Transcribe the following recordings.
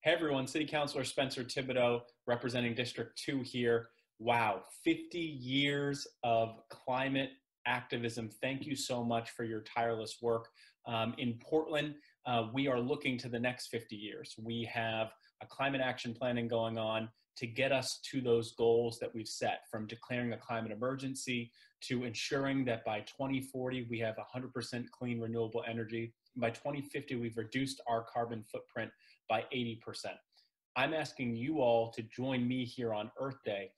Hey everyone, City Councilor Spencer Thibodeau representing District 2 here. Wow, 50 years of climate activism. Thank you so much for your tireless work. In Portland, we are looking to the next 50 years. We have a climate action planning going on to get us to those goals that we've set, from declaring a climate emergency to ensuring that by 2040 we have 100% clean renewable energy. By 2050, we've reduced our carbon footprint by 80%. I'm asking you all to join me here on Earth Day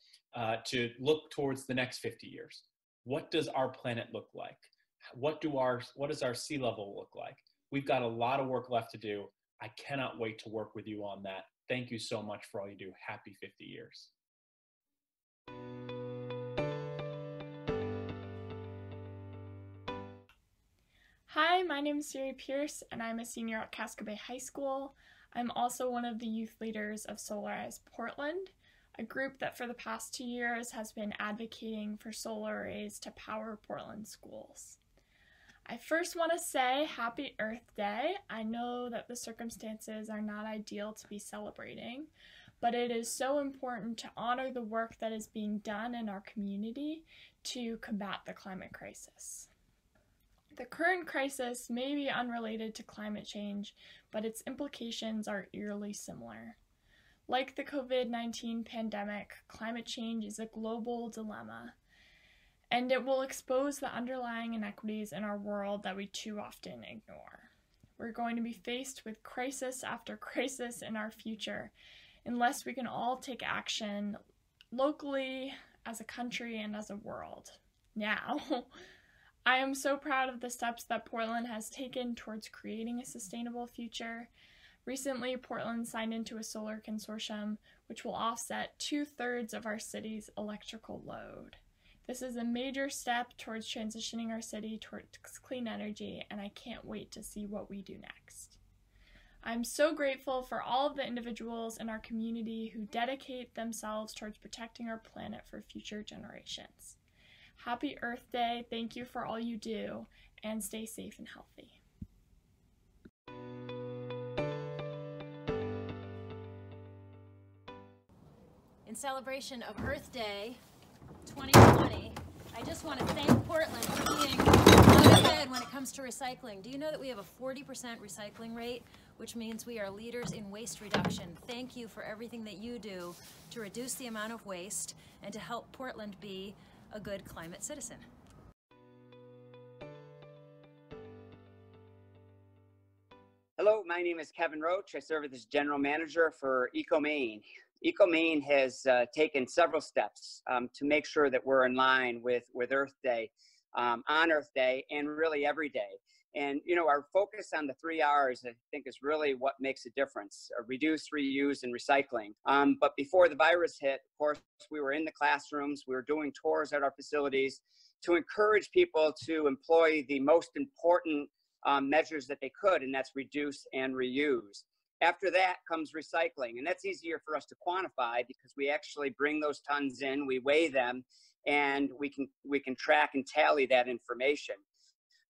to look towards the next 50 years. What does our planet look like? What does our sea level look like? We've got a lot of work left to do. I cannot wait to work with you on that. Thank you so much for all you do. Happy 50 years. Hi, my name is Siri Pierce, and I'm a senior at Casco Bay High School. I'm also one of the youth leaders of Solarize Portland, a group that for the past 2 years has been advocating for solar arrays to power Portland schools. I first want to say Happy Earth Day. I know that the circumstances are not ideal to be celebrating, but it is so important to honor the work that is being done in our community to combat the climate crisis. The current crisis may be unrelated to climate change, but its implications are eerily similar. Like the COVID-19 pandemic, climate change is a global dilemma, and it will expose the underlying inequities in our world that we too often ignore. We're going to be faced with crisis after crisis in our future unless we can all take action locally, as a country, and as a world. Now, I am so proud of the steps that Portland has taken towards creating a sustainable future. Recently, Portland signed into a solar consortium which will offset 2/3 of our city's electrical load. This is a major step towards transitioning our city towards clean energy, and I can't wait to see what we do next. I'm so grateful for all of the individuals in our community who dedicate themselves towards protecting our planet for future generations. Happy Earth Day, thank you for all you do, and stay safe and healthy. In celebration of Earth Day 2020, I just want to thank Portland for being on ahead when it comes to recycling. Do you know that we have a 40% recycling rate, which means we are leaders in waste reduction? Thank you for everything that you do to reduce the amount of waste and to help Portland be a good climate citizen. Hello, my name is Kevin Roach. I serve as General Manager for EcoMain. EcoMain has taken several steps to make sure that we're in line with Earth Day, on Earth Day, and really every day. And, you know, our focus on the 3 R's, I think, is really what makes a difference: reduce, reuse, and recycling. But before the virus hit, of course, we were in the classrooms, we were doing tours at our facilities to encourage people to employ the most important measures that they could, and that's reduce and reuse. After that comes recycling, and that's easier for us to quantify because we actually bring those tons in, we weigh them, and we can track and tally that information.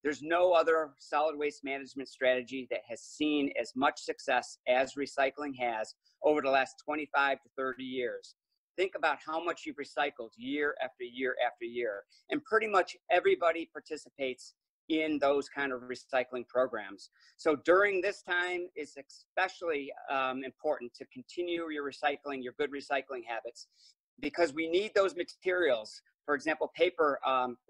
There's no other solid waste management strategy that has seen as much success as recycling has over the last 25 to 30 years. Think about how much you've recycled year after year after year, and pretty much everybody participates in those kind of recycling programs. So during this time, it's especially important to continue your recycling, your good recycling habits, because we need those materials, for example, paper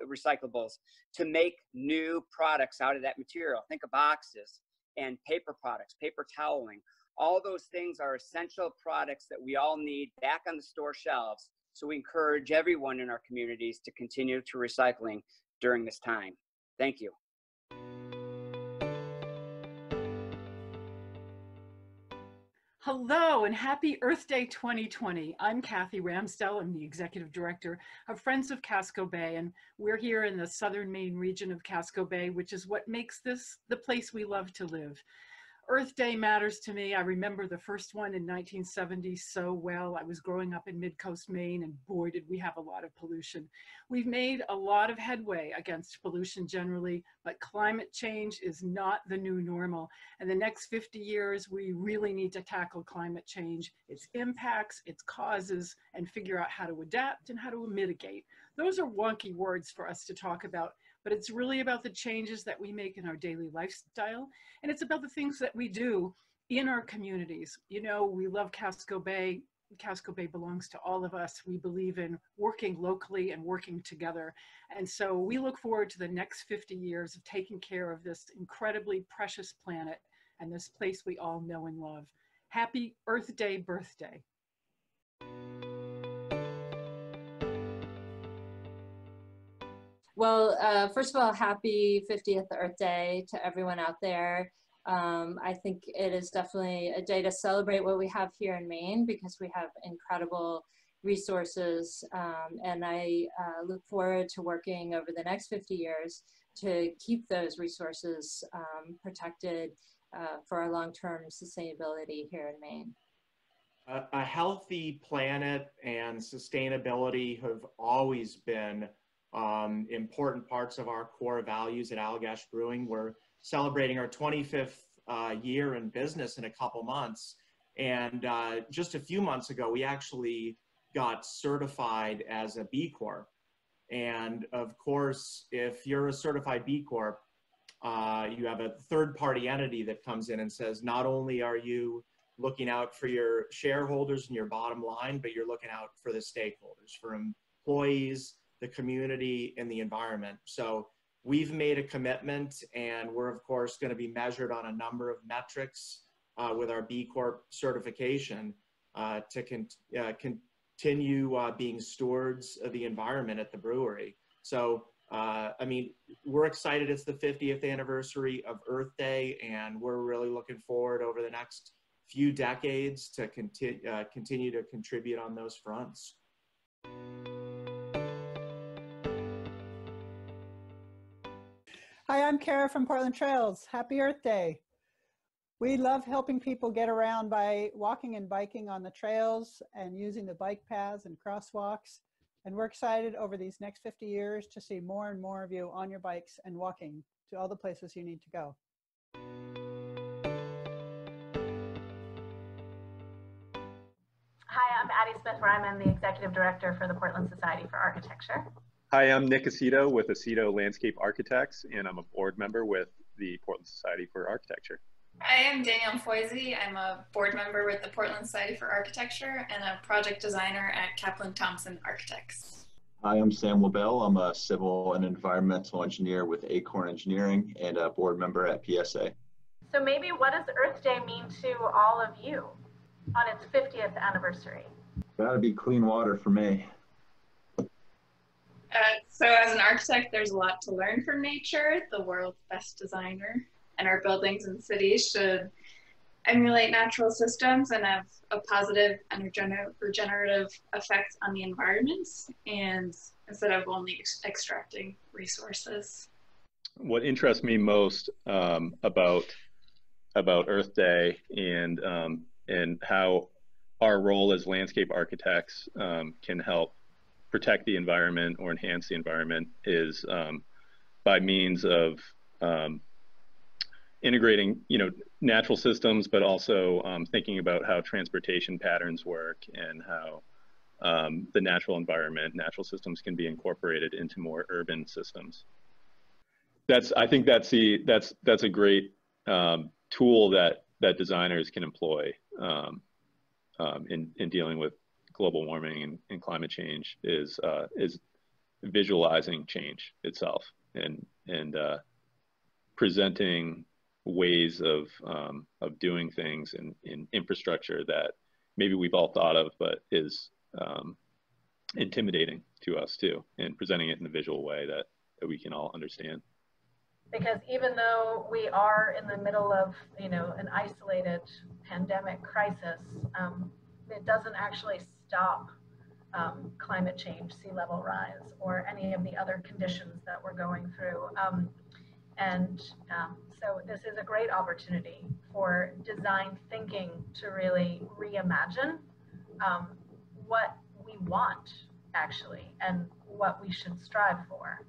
recyclables, to make new products out of that material. Think of boxes and paper products, paper toweling. All those things are essential products that we all need back on the store shelves. So we encourage everyone in our communities to continue to recycling during this time. Thank you. Hello and happy Earth Day 2020. I'm Kathy Ramsdell. I'm the Executive Director of Friends of Casco Bay, and we're here in the southern Maine region of Casco Bay, which is what makes this the place we love to live. Earth Day matters to me. I remember the first one in 1970 so well. I was growing up in mid-coast Maine, and boy, did we have a lot of pollution. We've made a lot of headway against pollution generally, but climate change is not the new normal. In the next 50 years, we really need to tackle climate change, its impacts, its causes, and figure out how to adapt and how to mitigate. Those are wonky words for us to talk about, but it's really about the changes that we make in our daily lifestyle. And it's about the things that we do in our communities. You know, we love Casco Bay. Casco Bay belongs to all of us. We believe in working locally and working together. And so we look forward to the next 50 years of taking care of this incredibly precious planet and this place we all know and love. Happy Earth Day birthday. Well, first of all, happy 50th Earth Day to everyone out there. I think it is definitely a day to celebrate what we have here in Maine, because we have incredible resources. And I look forward to working over the next 50 years to keep those resources protected for our long-term sustainability here in Maine. A healthy planet and sustainability have always been important parts of our core values at Allagash Brewing. We're celebrating our 25th year in business in a couple months. And just a few months ago, we actually got certified as a B Corp. And of course, if you're a certified B Corp, you have a third-party entity that comes in and says, not only are you looking out for your shareholders and your bottom line, but you're looking out for the stakeholders, for employees, the community, and the environment. So we've made a commitment, and we're of course going to be measured on a number of metrics with our B Corp certification to continue being stewards of the environment at the brewery. So I mean, we're excited. It's the 50th anniversary of Earth Day, and we're really looking forward over the next few decades to continue to contribute on those fronts. Hi, I'm Kara from Portland Trails. Happy Earth Day. We love helping people get around by walking and biking on the trails and using the bike paths and crosswalks. And we're excited over these next 50 years to see more and more of you on your bikes and walking to all the places you need to go. Hi, I'm Addie Smith Ryman, the Executive Director for the Portland Society for Architecture. Hi, I'm Nick Aceto with Aceto Landscape Architects, and I'm a board member with the Portland Society for Architecture. I am Danielle Foisey. I'm a board member with the Portland Society for Architecture and a project designer at Kaplan Thompson Architects. Hi, I'm Sam LaBelle. I'm a civil and environmental engineer with Acorn Engineering and a board member at PSA. So maybe what does Earth Day mean to all of you on its 50th anniversary? Gotta be clean water for me. So as an architect, there's a lot to learn from nature, the world's best designer, and our buildings and cities should emulate natural systems and have a positive and regenerative effect on the environment, and instead of only extracting resources. What interests me most about Earth Day and how our role as landscape architects can help protect the environment or enhance the environment is by means of integrating, natural systems, but also thinking about how transportation patterns work and how the natural environment, natural systems can be incorporated into more urban systems. I think that's a great tool that designers can employ in dealing with global warming and climate change is visualizing change itself and presenting ways of doing things in infrastructure that maybe we've all thought of, but is intimidating to us too, and presenting it in a visual way that we can all understand. Because even though we are in the middle of, an isolated pandemic crisis, it doesn't actually stop climate change, sea level rise, or any of the other conditions that we're going through. So this is a great opportunity for design thinking to really reimagine what we want actually and what we should strive for.